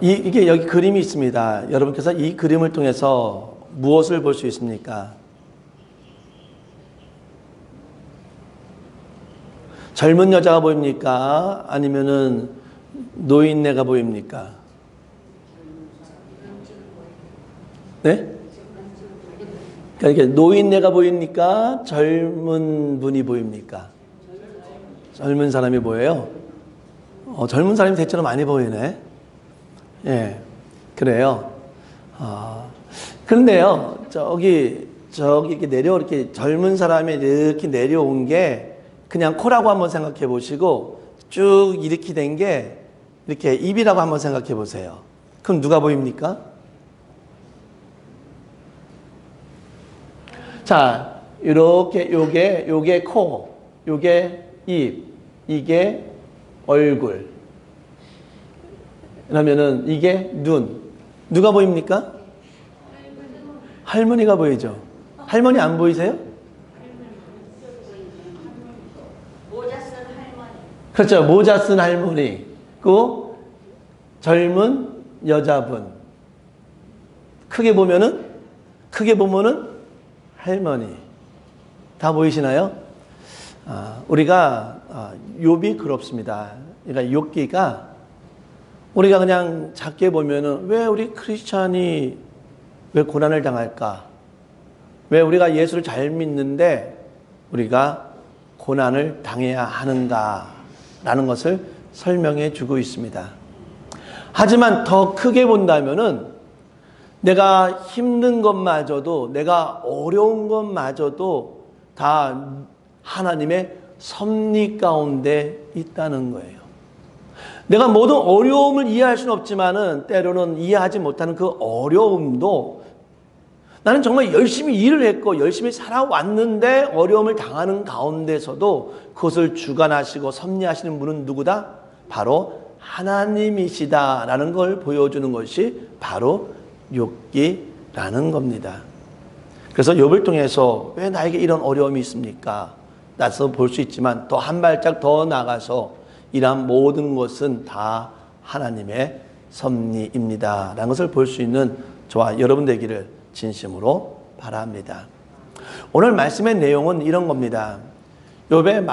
이게 여기 그림이 있습니다. 여러분께서 이 그림을 통해서 무엇을 볼 수 있습니까? 젊은 여자가 보입니까? 아니면은 노인네가 보입니까? 네? 그러니까 노인네가 보입니까? 젊은 분이 보입니까? 젊은 사람이 보여요? 젊은 사람이 대체로 많이 보이네. 예, 그래요. 그런데요, 저기 이렇게 이렇게 젊은 사람이 이렇게 내려온 게 그냥 코라고 한번 생각해 보시고 쭉 이렇게 된 게 이렇게 입이라고 한번 생각해 보세요. 그럼 누가 보입니까? 자, 이렇게 요게 코, 요게 입, 이게 얼굴. 그러면은 이게 눈. 누가 보입니까? 할머니가 보이죠. 할머니 안 보이세요? 모자 쓴 할머니. 그렇죠. 모자 쓴 할머니. 그 젊은 여자분. 크게 보면은 할머니. 다 보이시나요? 우리가 욥이 그렇습니다. 그러니까 욥기가 우리가 그냥 작게 보면은 왜 우리 크리스찬이 왜 고난을 당할까? 왜 우리가 예수를 잘 믿는데 우리가 고난을 당해야 하는가라는 것을 설명해 주고 있습니다. 하지만 더 크게 본다면은 내가 힘든 것마저도, 내가 어려운 것마저도 다 하나님의 섭리 가운데 있다는 거예요. 내가 모든 어려움을 이해할 수는 없지만은 때로는 이해하지 못하는 그 어려움도 나는 정말 열심히 일을 했고 열심히 살아왔는데 어려움을 당하는 가운데서도 그것을 주관하시고 섭리하시는 분은 누구다? 바로 하나님이시다라는 걸 보여주는 것이 바로 욥기라는 겁니다. 그래서 욥을 통해서 왜 나에게 이런 어려움이 있습니까? 나서 볼 수 있지만 또 한 발짝 더 나가서 이러한 모든 것은 다 하나님의 섭리입니다 라는 것을 볼 수 있는 저와 여러분 되기를 진심으로 바랍니다. 오늘 말씀의 내용은 이런 겁니다. 욥의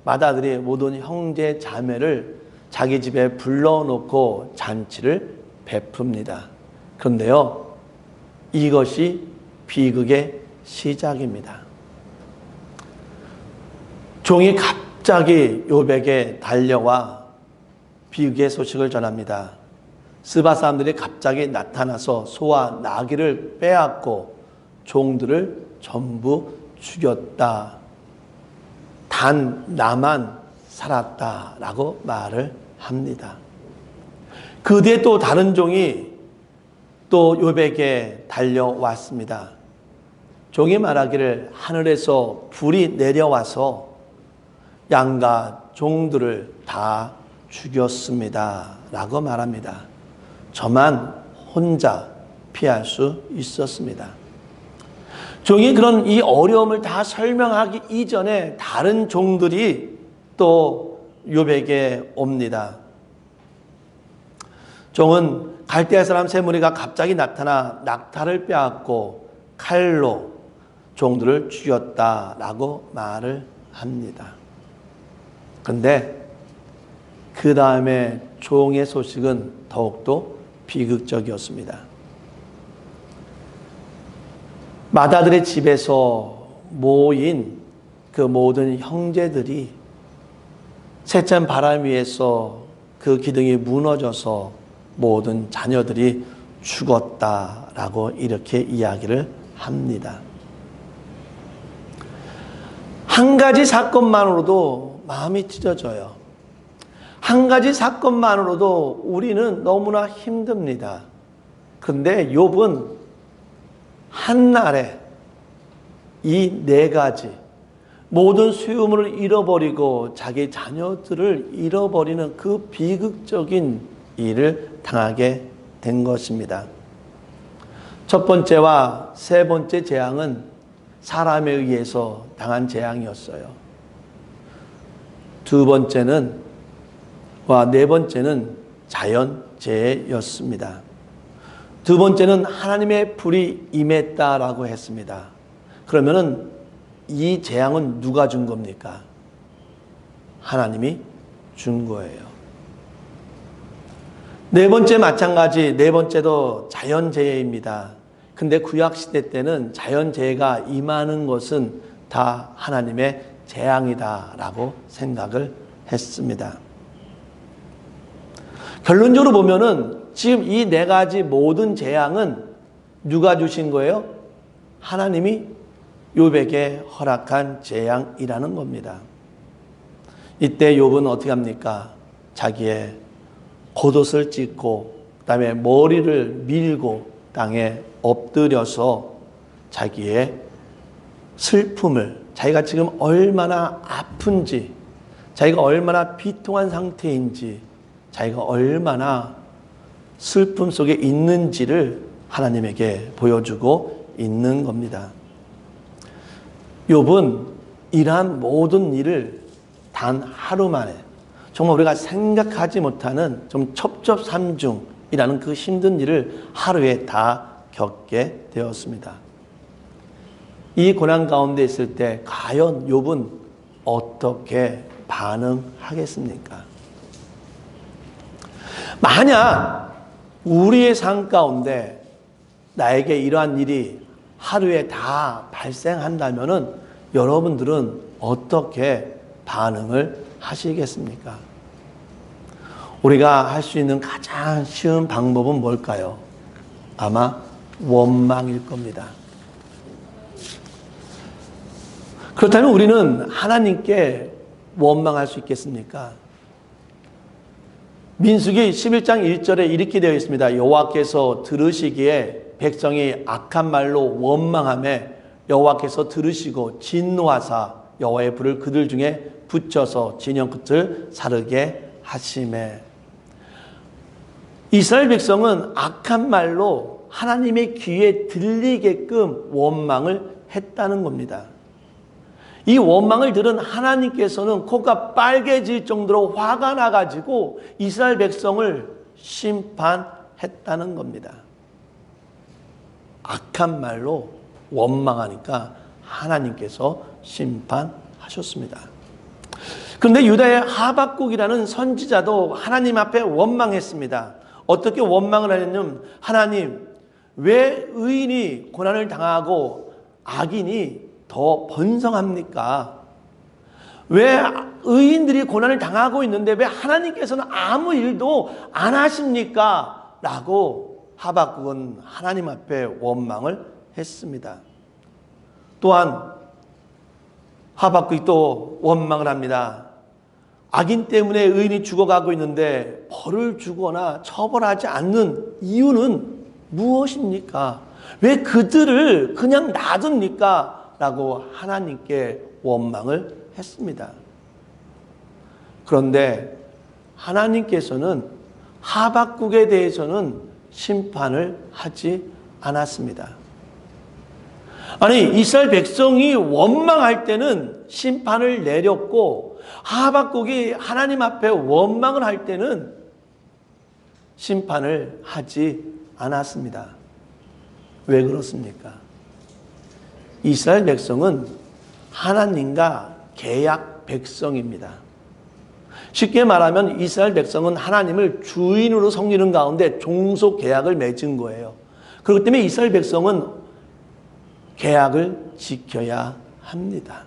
맏아들이 모든 형제 자매를 자기 집에 불러놓고 잔치를 베풉니다. 그런데요, 이것이 비극의 시작입니다. 종이 갑자기 욥에게 달려와 비극의 소식을 전합니다. 스바 사람들이 갑자기 나타나서 소와 나귀를 빼앗고 종들을 전부 죽였다. 단 나만 살았다라고 말을 합니다. 그 뒤에 또 다른 종이 또 욥에게 달려왔습니다. 종이 말하기를 하늘에서 불이 내려와서 양과 종들을 다 죽였습니다 라고 말합니다. 저만 혼자 피할 수 있었습니다. 종이 그런 이 어려움을 다 설명하기 이전에 다른 종들이 또 욥에게 옵니다. 종은 갈대아 사람 세 무리가 갑자기 나타나 낙타를 빼앗고 칼로 종들을 죽였다라고 말을 합니다. 그런데 그 다음에 종의 소식은 더욱더 비극적이었습니다. 맏아들의 집에서 모인 그 모든 형제들이 세찬 바람 위에서 그 기둥이 무너져서 모든 자녀들이 죽었다라고 이렇게 이야기를 합니다. 한 가지 사건만으로도 마음이 찢어져요. 한 가지 사건만으로도 우리는 너무나 힘듭니다. 그런데 욥은 한날에 이 네 가지 모든 소유물을 잃어버리고 자기 자녀들을 잃어버리는 그 비극적인 일을 당하게 된 것입니다. 첫 번째와 세 번째 재앙은 사람에 의해서 당한 재앙이었어요. 두 번째는 네 번째는 자연 죄였습니다. 두 번째는 하나님의 불이 임했다라고 했습니다. 그러면은 이 재앙은 누가 준 겁니까? 하나님이 준 거예요. 네 번째 마찬가지, 네 번째도 자연재해입니다. 근데 구약시대 때는 자연재해가 임하는 것은 다 하나님의 재앙이다라고 생각을 했습니다. 결론적으로 보면은 지금 이 네 가지 모든 재앙은 누가 주신 거예요? 하나님이 욥에게 허락한 재앙이라는 겁니다. 이때 욥은 어떻게 합니까? 자기의 겉옷을 찢고 그다음에 머리를 밀고 땅에 엎드려서 자기의 슬픔을, 자기가 지금 얼마나 아픈지, 자기가 얼마나 비통한 상태인지, 자기가 얼마나 슬픔 속에 있는지를 하나님에게 보여주고 있는 겁니다. 욥은 이러한 모든 일을 단 하루 만에, 정말 우리가 생각하지 못하는 좀 첩첩산중이라는 그 힘든 일을 하루에 다 겪게 되었습니다. 이 고난 가운데 있을 때 과연 욥은 어떻게 반응하겠습니까? 만약 우리의 삶 가운데 나에게 이러한 일이 하루에 다 발생한다면은 여러분들은 어떻게 반응을 하시겠습니까? 우리가 할 수 있는 가장 쉬운 방법은 뭘까요? 아마 원망일 겁니다. 그렇다면 우리는 하나님께 원망할 수 있겠습니까? 민수기 11장 1절에 이렇게 되어 있습니다. 여호와께서 들으시기에 백성이 악한 말로 원망하며 여호와께서 들으시고 진노하사 여호와의 불을 그들 중에 붙여서 진영 끝을 사르게 하시매. 이스라엘 백성은 악한 말로 하나님의 귀에 들리게끔 원망을 했다는 겁니다. 이 원망을 들은 하나님께서는 코가 빨개질 정도로 화가 나가지고 이스라엘 백성을 심판했다는 겁니다. 악한 말로 원망하니까 하나님께서 심판하셨습니다. 그런데 유다의 하박국이라는 선지자도 하나님 앞에 원망했습니다. 어떻게 원망을 하냐면, 하나님, 왜 의인이 고난을 당하고 악인이 더 번성합니까? 왜 의인들이 고난을 당하고 있는데 왜 하나님께서는 아무 일도 안 하십니까? 라고 하박국은 하나님 앞에 원망을 했습니다. 또한 하박국이 또 원망을 합니다. 악인 때문에 의인이 죽어가고 있는데 벌을 주거나 처벌하지 않는 이유는 무엇입니까? 왜 그들을 그냥 놔둡니까? 라고 하나님께 원망을 했습니다. 그런데 하나님께서는 하박국에 대해서는 심판을 하지 않았습니다. 아니, 이스라엘 백성이 원망할 때는 심판을 내렸고 하박국이 하나님 앞에 원망을 할 때는 심판을 하지 않았습니다. 왜 그렇습니까? 이스라엘 백성은 하나님과 계약 백성입니다. 쉽게 말하면 이스라엘 백성은 하나님을 주인으로 섬기는 가운데 종속 계약을 맺은 거예요. 그렇기 때문에 이스라엘 백성은 계약을 지켜야 합니다.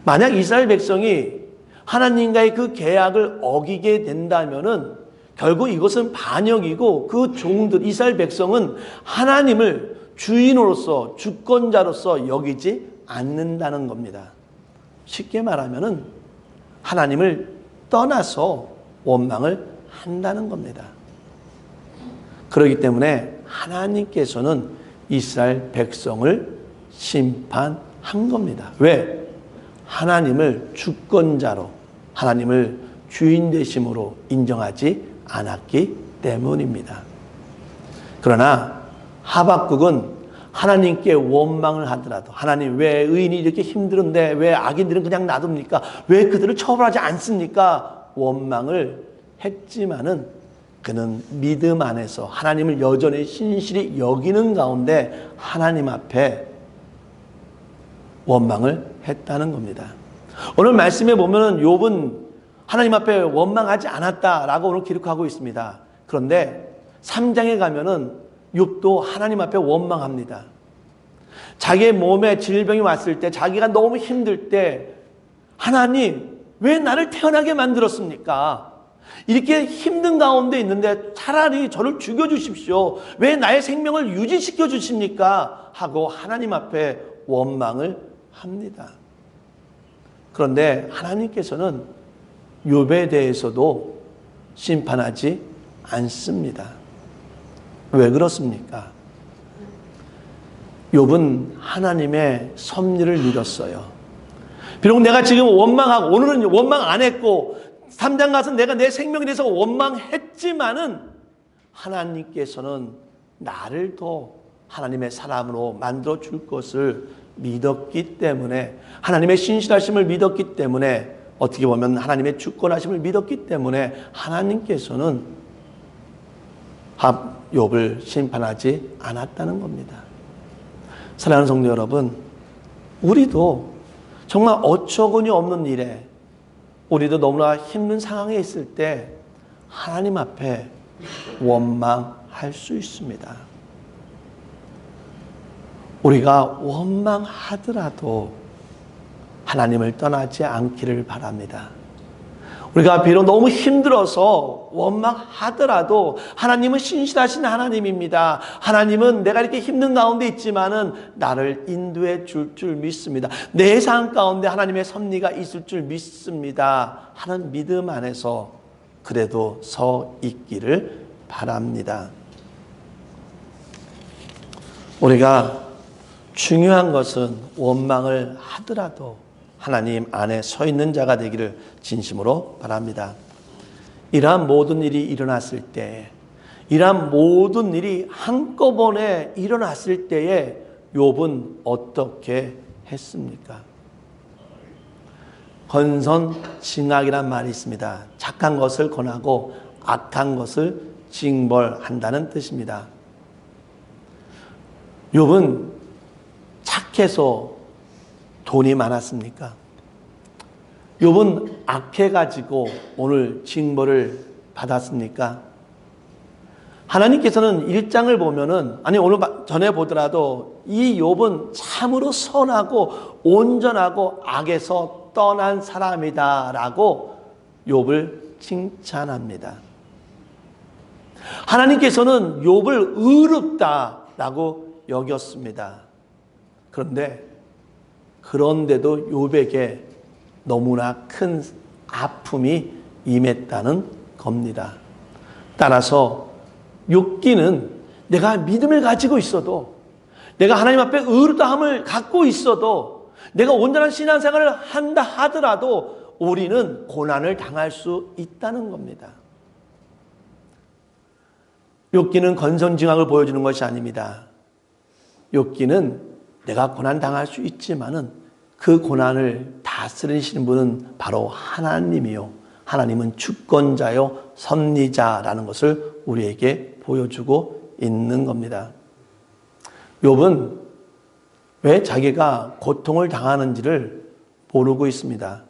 만약 이스라엘 백성이 하나님과의 그 계약을 어기게 된다면은 결국 이것은 반역이고 그 종들, 이스라엘 백성은 하나님을 주인으로서 주권자로서 여기지 않는다는 겁니다. 쉽게 말하면은 하나님을 떠나서 원망을 한다는 겁니다. 그렇기 때문에 하나님께서는 이스라엘 백성을 심판한 겁니다. 왜? 하나님을 주권자로, 하나님을 주인 되심으로 인정하지 않았기 때문입니다. 그러나 하박국은 하나님께 원망을 하더라도, 하나님 왜 의인이 이렇게 힘들은데 왜 악인들은 그냥 놔둡니까? 왜 그들을 처벌하지 않습니까? 원망을 했지만은 그는 믿음 안에서 하나님을 여전히 신실히 여기는 가운데 하나님 앞에 원망을 했다는 겁니다. 오늘 말씀에 보면은 욥은 하나님 앞에 원망하지 않았다라고 오늘 기록하고 있습니다. 그런데 3장에 가면은 욥도 하나님 앞에 원망합니다. 자기의 몸에 질병이 왔을 때, 자기가 너무 힘들 때, 하나님 왜 나를 태어나게 만들었습니까? 이렇게 힘든 가운데 있는데 차라리 저를 죽여주십시오. 왜 나의 생명을 유지시켜 주십니까? 하고 하나님 앞에 원망을 합니다. 그런데 하나님께서는 욥에 대해서도 심판하지 않습니다. 왜 그렇습니까? 욥은 하나님의 섭리를 믿었어요. 비록 내가 지금 원망하고, 오늘은 원망 안 했고 3장 가서 내가 내 생명에 대해서 원망했지만은 하나님께서는 나를 더 하나님의 사람으로 만들어 줄 것을 믿었기 때문에, 하나님의 신실하심을 믿었기 때문에, 어떻게 보면 하나님의 주권하심을 믿었기 때문에 하나님께서는 욥을 심판하지 않았다는 겁니다. 사랑하는 성도 여러분, 우리도 정말 어처구니 없는 일에, 우리도 너무나 힘든 상황에 있을 때 하나님 앞에 원망할 수 있습니다. 우리가 원망하더라도 하나님을 떠나지 않기를 바랍니다. 우리가 비록 너무 힘들어서 원망하더라도 하나님은 신실하신 하나님입니다. 하나님은 내가 이렇게 힘든 가운데 있지만은 나를 인도해 줄 줄 믿습니다. 내 삶 가운데 하나님의 섭리가 있을 줄 믿습니다. 하는 믿음 안에서 그래도 서 있기를 바랍니다. 우리가 중요한 것은 원망을 하더라도 하나님 안에 서 있는 자가 되기를 진심으로 바랍니다. 이러한 모든 일이 일어났을 때, 이러한 모든 일이 한꺼번에 일어났을 때에 욥은 어떻게 했습니까? 건선징악이란 말이 있습니다. 착한 것을 권하고 악한 것을 징벌한다는 뜻입니다. 욥은 착해서 돈이 많았습니까? 욥은 악해가지고 오늘 징벌을 받았습니까? 하나님께서는 1장을 보면은, 아니 오늘 전에 보더라도 이 욥은 참으로 선하고 온전하고 악에서 떠난 사람이다라고 욥을 칭찬합니다. 하나님께서는 욥을 의롭다라고 여겼습니다. 그런데도 욥에게 너무나 큰 아픔이 임했다는 겁니다. 따라서 욥기는 내가 믿음을 가지고 있어도, 내가 하나님 앞에 의롭다함을 갖고 있어도, 내가 온전한 신앙생활을 한다 하더라도 우리는 고난을 당할 수 있다는 겁니다. 욥기는 건선징악을 보여주는 것이 아닙니다. 욥기는 내가 고난 당할 수 있지만은 그 고난을 다스리시는 분은 바로 하나님이요, 하나님은 주권자요 섭리자라는 것을 우리에게 보여주고 있는 겁니다. 욥은 왜 자기가 고통을 당하는지를 모르고 있습니다.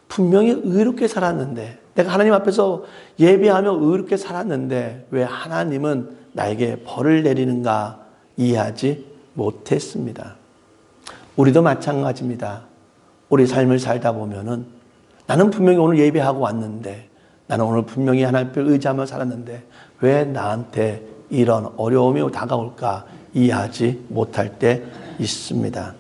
분명히 의롭게 살았는데, 내가 하나님 앞에서 예배하며 의롭게 살았는데 왜 하나님은 나에게 벌을 내리는가 이해하지 못했습니다. 우리도 마찬가지입니다. 우리 삶을 살다 보면은 나는 분명히 오늘 예배하고 왔는데, 나는 오늘 분명히 하나님을 의지하며 살았는데 왜 나한테 이런 어려움이 다가올까 이해하지 못할 때 있습니다.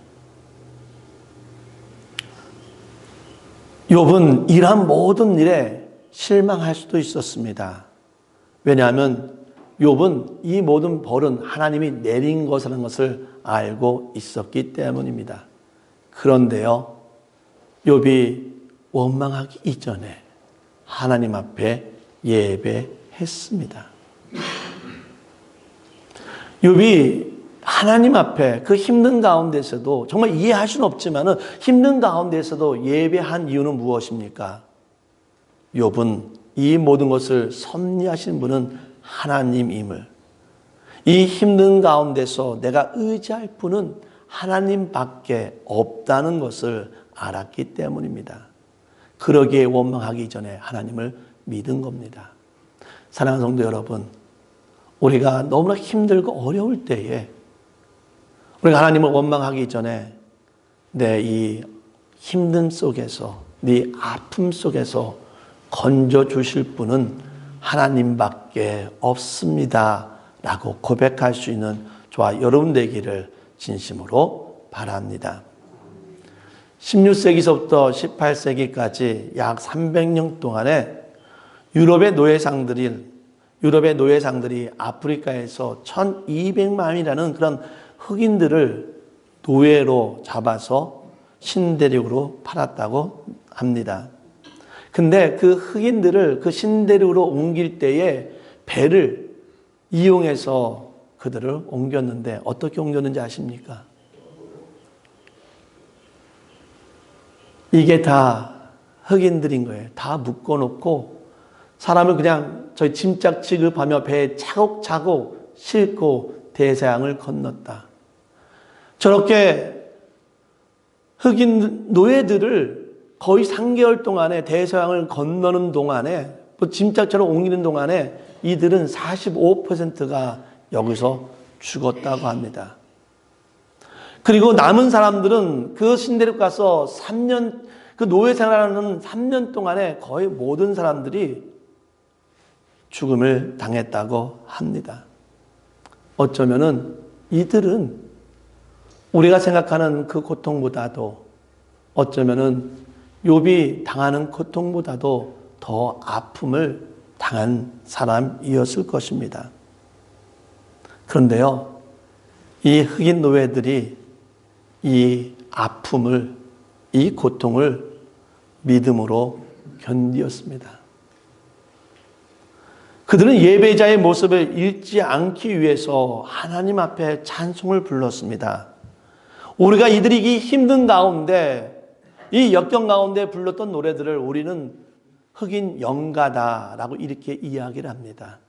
욥은 이러한 모든 일에 실망할 수도 있었습니다. 왜냐하면 욥은 이 모든 벌은 하나님이 내린 것이라는 것을 알고 있었기 때문입니다. 그런데요, 욥이 원망하기 이전에 하나님 앞에 예배했습니다. 욥이 하나님 앞에 그 힘든 가운데서도, 정말 이해할 수는 없지만 힘든 가운데서도 예배한 이유는 무엇입니까? 욥은 이 모든 것을 섭리하신 분은 하나님임을, 이 힘든 가운데서 내가 의지할 분은 하나님밖에 없다는 것을 알았기 때문입니다. 그러기에 원망하기 전에 하나님을 믿은 겁니다. 사랑하는 성도 여러분, 우리가 너무나 힘들고 어려울 때에 우리가 하나님을 원망하기 전에 내 이 힘듦 속에서, 네 아픔 속에서 건져 주실 분은 하나님밖에 없습니다 라고 고백할 수 있는 저와 여러분 되기를 진심으로 바랍니다. 16세기서부터 18세기까지 약 300년 동안에 유럽의 노예상들이 아프리카에서 1200만이라는 그런 흑인들을 노예로 잡아서 신대륙으로 팔았다고 합니다. 근데 그 흑인들을 그 신대륙으로 옮길 때에 배를 이용해서 그들을 옮겼는데 어떻게 옮겼는지 아십니까? 이게 다 흑인들인 거예요. 다 묶어놓고 사람을 그냥 저희 짐짝 취급하며 배에 차곡차곡 싣고 대서양을 건넜다. 저렇게 흑인 노예들을 거의 3개월 동안에 대서양을 건너는 동안에 또 짐짝처럼 옮기는 동안에 이들은 45%가 여기서 죽었다고 합니다. 그리고 남은 사람들은 그 신대륙 가서 3년, 그 노예 생활하는 3년 동안에 거의 모든 사람들이 죽음을 당했다고 합니다. 어쩌면은 이들은 우리가 생각하는 그 고통보다도 어쩌면은 욥이 당하는 고통보다도 더 아픔을 당한 사람이었을 것입니다. 그런데요, 이 흑인 노예들이 이 아픔을, 이 고통을 믿음으로 견디었습니다. 그들은 예배자의 모습을 잃지 않기 위해서 하나님 앞에 찬송을 불렀습니다. 우리가 이들이 이 힘든 가운데, 이 역경 가운데 불렀던 노래들을 우리는 흑인 영가다라고 이렇게 이야기를 합니다.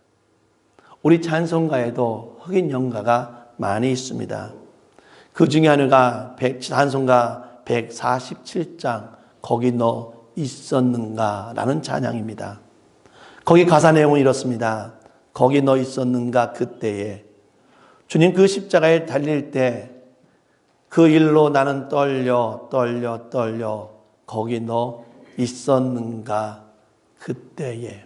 우리 찬송가에도 흑인 영가가 많이 있습니다. 그 중에 하나가 찬송가 147장 거기 너 있었는가 라는 찬양입니다. 거기 가사 내용은 이렇습니다. 거기 너 있었는가 그때에 주님 그 십자가에 달릴 때 그 일로 나는 떨려 거기 너 있었는가 그때에.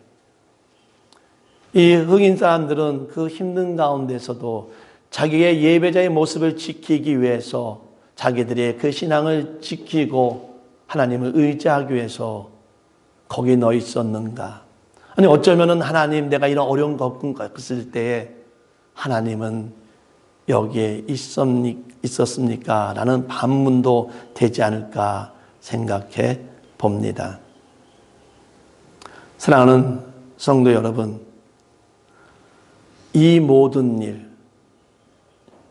이 흑인 사람들은 그 힘든 가운데서도 자기의 예배자의 모습을 지키기 위해서 자기들의 그 신앙을 지키고 하나님을 의지하기 위해서 거기 너 있었는가. 아니 어쩌면은 하나님 내가 이런 어려운 겪은 것을 때에 하나님은 여기에 있었습니까? 라는 반문도 되지 않을까 생각해 봅니다. 사랑하는 성도 여러분, 이 모든 일,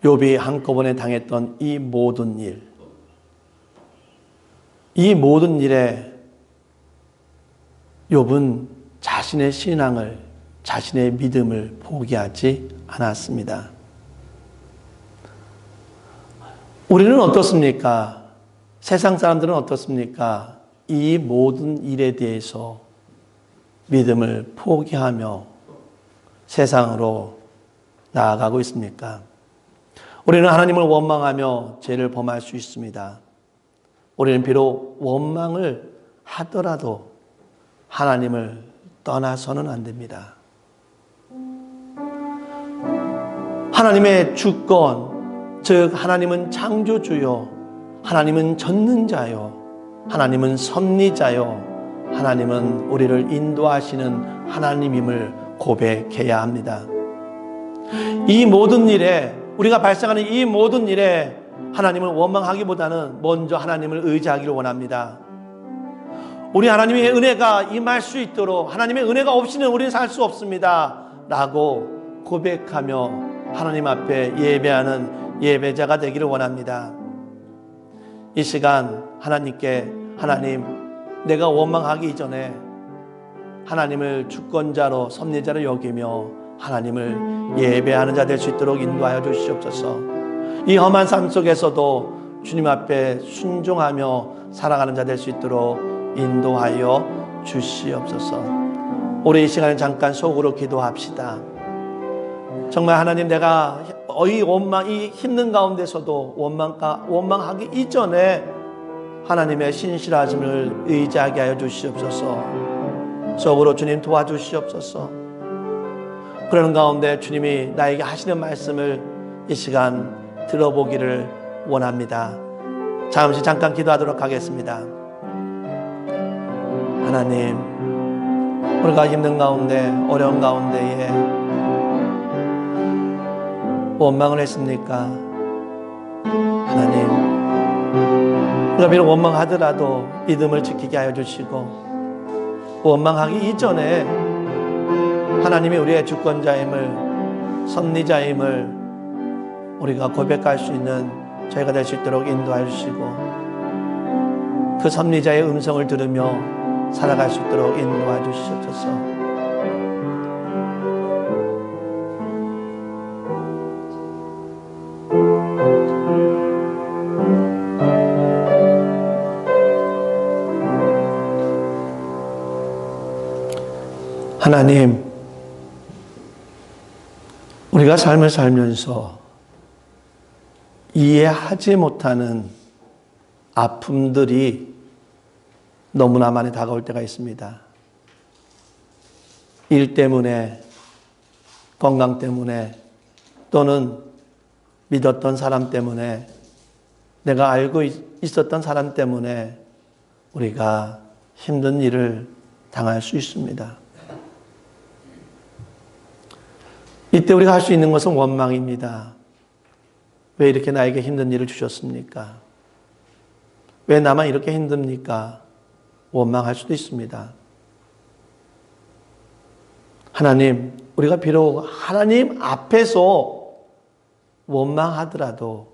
욥이 한꺼번에 당했던 이 모든 일에 욥은 자신의 신앙을, 자신의 믿음을 포기하지 않았습니다. 우리는 어떻습니까? 세상 사람들은 어떻습니까? 이 모든 일에 대해서 믿음을 포기하며 세상으로 나아가고 있습니까? 우리는 하나님을 원망하며 죄를 범할 수 있습니다. 우리는 비록 원망을 하더라도 하나님을 떠나서는 안 됩니다. 하나님의 주권, 즉 하나님은 창조주요, 하나님은 전능자요, 하나님은 섭리자요, 하나님은 우리를 인도하시는 하나님임을 고백해야 합니다. 이 모든 일에, 우리가 발생하는 이 모든 일에 하나님을 원망하기보다는 먼저 하나님을 의지하기를 원합니다. 우리 하나님의 은혜가 임할 수 있도록, 하나님의 은혜가 없이는 우리는 살 수 없습니다 라고 고백하며 하나님 앞에 예배하는 예배자가 되기를 원합니다. 이 시간 하나님께, 하나님 내가 원망하기 전에 하나님을 주권자로 섭리자로 여기며 하나님을 예배하는 자 될 수 있도록 인도하여 주시옵소서. 이 험한 삶 속에서도 주님 앞에 순종하며 살아가는 자 될 수 있도록 인도하여 주시옵소서. 우리 이 시간에 잠깐 속으로 기도합시다. 정말 하나님, 내가 이 힘든 가운데서도 원망하기 이전에 하나님의 신실하심을 의지하게 하여 주시옵소서. 속으로 주님 도와주시옵소서. 그러는 가운데 주님이 나에게 하시는 말씀을 이 시간 들어보기를 원합니다. 잠깐 기도하도록 하겠습니다. 하나님, 우리가 힘든 가운데, 어려운 가운데에 원망을 했습니까? 하나님, 우리가 비록 원망하더라도 믿음을 지키게 하여 주시고, 원망하기 이전에 하나님이 우리의 주권자임을, 섭리자임을 우리가 고백할 수 있는 저희가 될 수 있도록 인도해 주시고, 그 섭리자의 음성을 들으며 살아갈 수 있도록 인도해 주시옵소서. 하나님, 우리가 삶을 살면서 이해하지 못하는 아픔들이 너무나 많이 다가올 때가 있습니다. 일 때문에, 건강 때문에, 또는 믿었던 사람 때문에, 내가 알고 있었던 사람 때문에 우리가 힘든 일을 당할 수 있습니다. 이때 우리가 할 수 있는 것은 원망입니다. 왜 이렇게 나에게 힘든 일을 주셨습니까? 왜 나만 이렇게 힘듭니까? 원망할 수도 있습니다. 하나님, 우리가 비록 하나님 앞에서 원망하더라도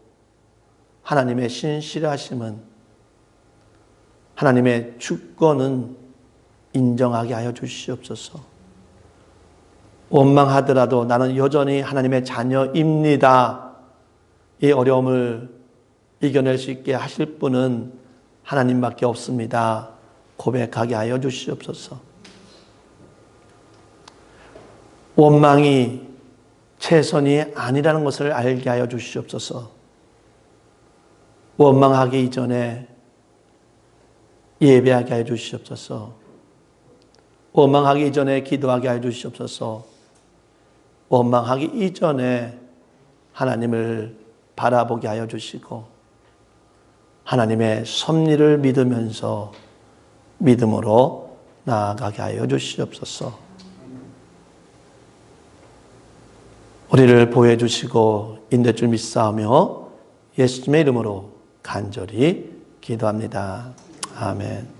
하나님의 신실하심은, 하나님의 주권은 인정하게 하여 주시옵소서. 원망하더라도 나는 여전히 하나님의 자녀입니다. 이 어려움을 이겨낼 수 있게 하실 분은 하나님밖에 없습니다. 고백하게 하여 주시옵소서. 원망이 최선이 아니라는 것을 알게 하여 주시옵소서. 원망하기 이전에 예배하게 하여 주시옵소서. 원망하기 이전에 기도하게 하여 주시옵소서. 원망하기 이전에 하나님을 바라보게 하여 주시고, 하나님의 섭리를 믿으면서 믿음으로 나아가게 하여 주시옵소서. 우리를 보호해 주시고 인도해 줄 믿사오며 예수님의 이름으로 간절히 기도합니다. 아멘.